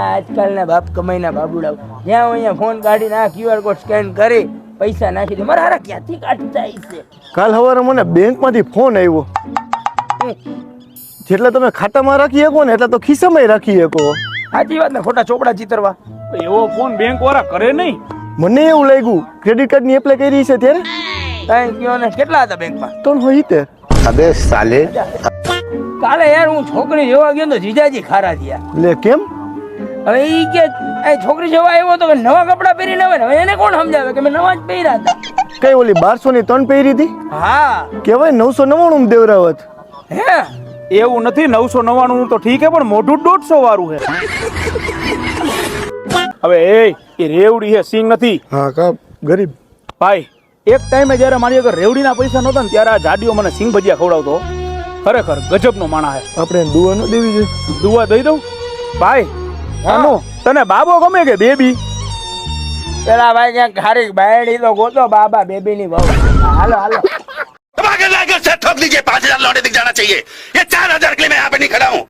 આજકાલના બાપ કમાઈના બાબુડા જ્યાં અહીંયા ફોન કાઢીને આ QR કોડ સ્કેન કરી પૈસા નાખી દે. મારા હારા ક્યાંથી કાઢતા છે? કાલ સવારે મને બેંકમાંથી ફોન આવ્યો. જેટલા તમે ખાતામાં રાખી શકો ને એટલા તો ખિસ્સામાં રાખી શકો. સાચી વાત ને, ખોટા ચોપડા ચિતરવા. એવો ફોન બેંક વાળા કરે નહીં. મને એવું લાગ્યું ક્રેડિટ કાર્ડ ની એપ્લાય કરી છે ત્યારે. કઈ કયો ને, કેટલા હતા બેંકમાં? 370. अबे साले કાલે યાર હું છોકરી જોવા ગયો તો જીજાજી ખારા થયા. લે કેમ? હવે ઈ કે એ છોકરી જોવા આવ્યો તો કે નવા કપડા પહેરીને આવે ને, હવે એને કોણ સમજાવે કે મેં નવા જ પહેર્યા હતા. કઈ ઓલી 1200 ની 3 પહેરી હતી? હા કેવાય 999 માં દેવરાવત. હે એવું નથી. 999 તો ઠીક હે, પણ મોઢું 150 વાળું હે. હવે એ રેવડી હે, સિંગ નથી. હા કા ગરીબ ભાઈ એક ટાઈમે જયારે મારી આગળ રેવડીના પૈસા નહોતા ને ત્યારે આ જાડીઓ મને સિંગ ભજીયા ખવડાવતો. ખરેખર ગજબનો માણા હે. આપણે દુઆ ન દેવી જોઈએ? દુઆ દઈ દઉં ભાઈ? આનો તને બાબો ગમે કે બેબી? પેલા ભાઈ ક્યાંક ખારી બાયડી તો ગોતો બાબા બેબી ની બહુ. હાલો હાલો ठोक दीजिए 5000 लौटे दिख जाना चाहिए ये 4000 के लिए मैं यहाँ पे नहीं खड़ा हूँ